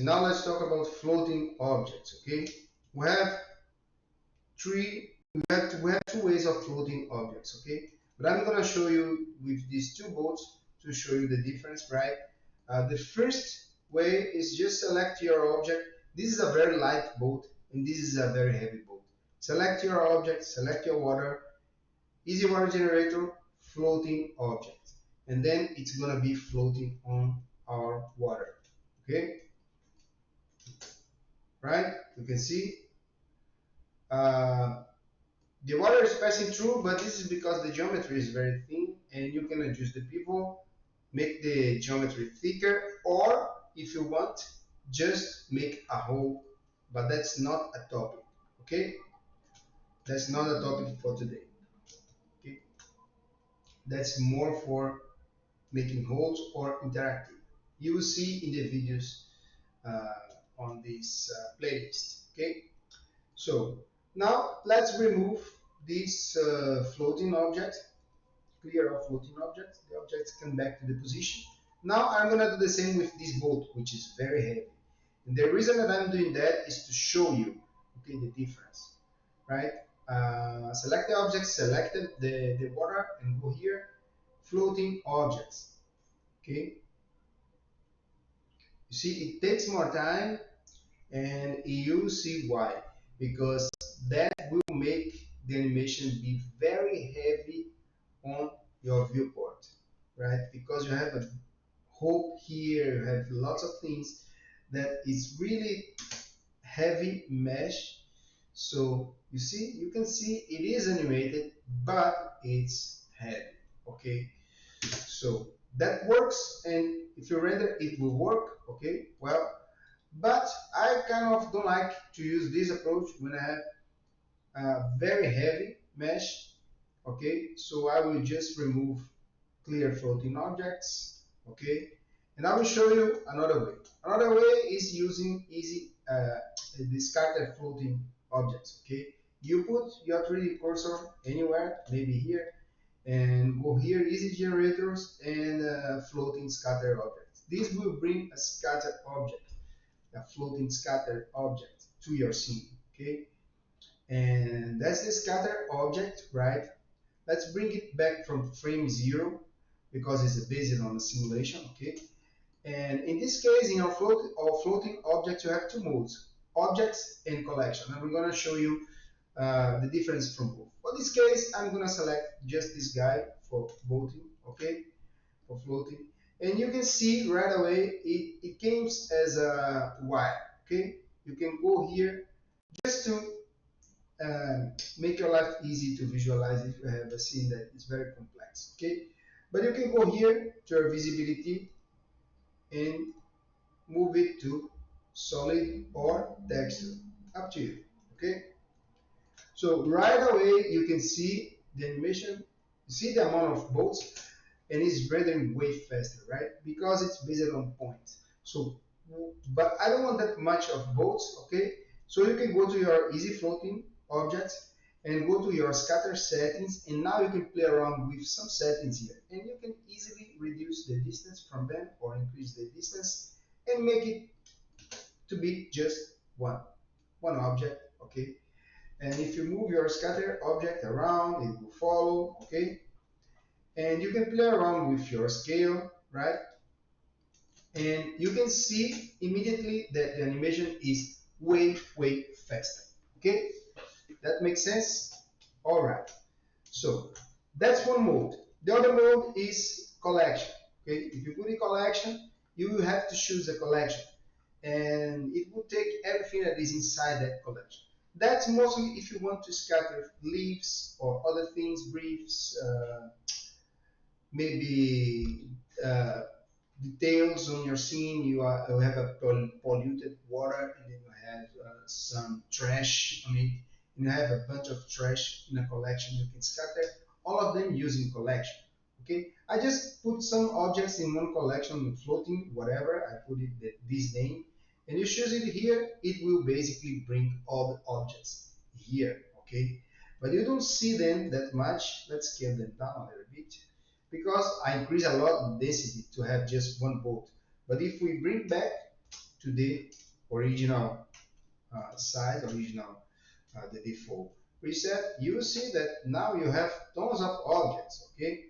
now let's talk about floating objects. Okay, we have two ways of floating objects. Okay, but I'm gonna show you with these two boats to show you the difference, right? The first way is just select your object. This is a very light boat, and this is a very heavy boat. Select your object, select your water, easy water generator, floating object, and then it's gonna be floating on our water. Okay, right? You can see uh, the water is passing through, but this is because the geometry is very thin, and you can adjust the pivot, make the geometry thicker, or if you want, just make a hole, but that's not a topic. Okay, that's not a topic for today. Okay, that's more for making holes or interactive. You will see in the videos on this playlist. Okay, so now let's remove this floating object, clear our floating object. The objects come back to the position. Now I'm gonna do the same with this boat, which is very heavy. And the reason that I'm doing that is to show you, okay, the difference, right? Select the object, select the water, and go here, floating objects. Okay, you see, it takes more time, and you see why. Because that will make the animation be very heavy on your viewport, right? Because you have a hope here, you have lots of things that is really heavy mesh. So you see, you can see it is animated, but it's heavy. Okay, so that works, and if you render, it will work. Okay, well, but I kind of don't like to use this approach when I have a very heavy mesh. Okay, so I will just remove clear floating objects. Okay, and I will show you another way. Another way is using easy discarded floating objects. Okay, you put your 3D cursor anywhere, maybe here, and go here, easy generators and floating scatter objects. This will bring a scattered object, a floating scattered object to your scene. Okay, and that's the scatter object, right? Let's bring it back from frame 0 because it's based on the simulation. Okay, and in this case, in our floating objects, you have two modes: objects and collection. And we're going to show you the difference from both. For this case, I'm going to select just this guy for boating. Okay, for floating, and you can see right away it comes as a wire. Okay, you can go here just to make your life easy to visualize if you have a scene that is very complex. Okay, but you can go here to your visibility and move it to solid or texture, up to you. Okay, so right away you can see the animation, you see the amount of boats, and it's rendering way faster, right? Because it's based on points. So, but I don't want that much of boats. Okay, so you can go to your easy floating objects and go to your scatter settings, and now you can play around with some settings here, and you can easily reduce the distance from them or increase the distance and make it to be just one object. Okay, and if you move your scatter object around, it will follow. Okay, and you can play around with your scale, right? And you can see immediately that the animation is way faster. Okay, that makes sense. All right, so that's one mode. The other mode is collection. Okay, if you put in collection, you will have to choose a collection, and it will take everything that is inside that collection. That's mostly if you want to scatter leaves or other things, briefs, maybe details on your scene. You have a polluted water, and then you have some trash on it. You have a bunch of trash in a collection. You can scatter all of them using collection. Okay, I just put some objects in one collection, floating, whatever. I put it this name, and you choose it here. It will basically bring all the objects here. Okay, but you don't see them that much. Let's scale them down a little bit, because I increase a lot in density to have just one boat. But if we bring back to the original size, original the default preset, you see that now you have tons of objects, okay?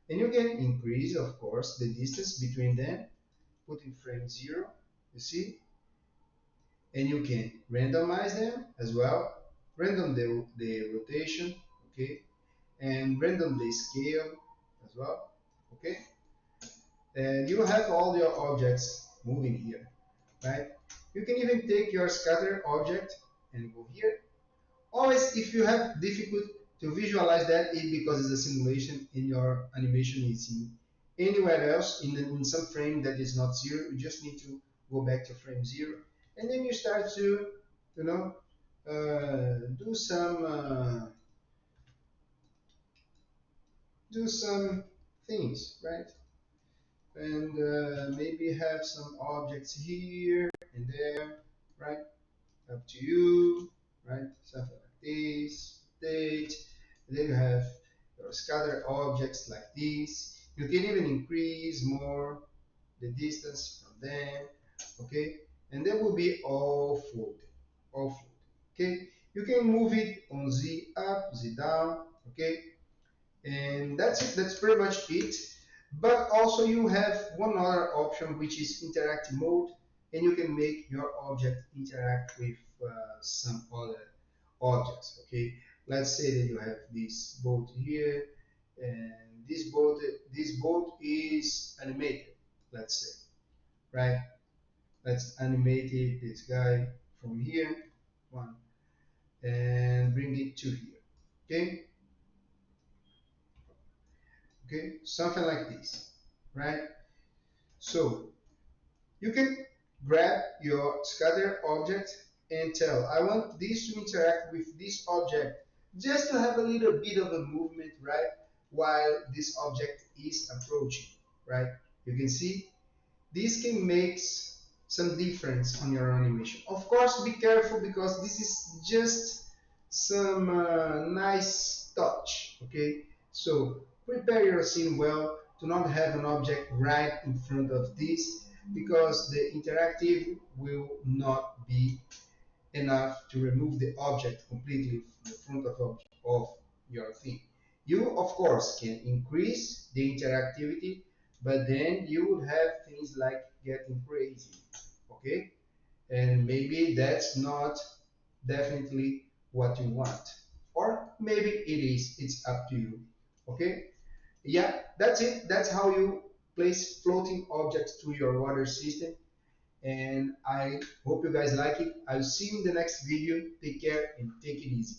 And you can increase, of course, the distance between them, put in frame 0, you see? And you can randomize them as well, random the rotation, okay? And random the scale as well, okay? And you have all your objects moving here, right? You can even take your scatter object and go here. Always, if you have difficult to visualize that, it's because it's a simulation and your animation is in anywhere else in some frame that is not 0. You just need to go back to frame 0, and then you start to, you know, do some things, right? And maybe have some objects here and there, right? Up to you, right? Something like this, date. Then you have your scatter objects like this. You can even increase more the distance from them, okay? And that will be all floating, all floating, okay? You can move it on Z up, Z down, okay? And that's it, that's pretty much it. But also you have one other option, which is interactive mode, and you can make your object interact with some other objects, okay? Let's say that you have this boat here, and this boat is animated, let's say, right? Let's animate it, this guy from here, one, and bring it to here, okay? Okay, something like this, right? So you can grab your scatter object and tell, I want this to interact with this object, just to have a little bit of a movement, right? While this object is approaching, right? You can see this can make some difference on your animation. Of course, be careful because this is just some nice touch, okay? So prepare your scene well to not have an object right in front of this because the interactive will not be enough to remove the object completely from the front of your thing. You, of course, can increase the interactivity, but then you would have things like getting crazy, okay? And maybe that's not definitely what you want. Or maybe it is, it's up to you, okay? Yeah, that's it. That's how you place floating objects to your water system. And I hope you guys like it. I'll see you in the next video. Take care and take it easy.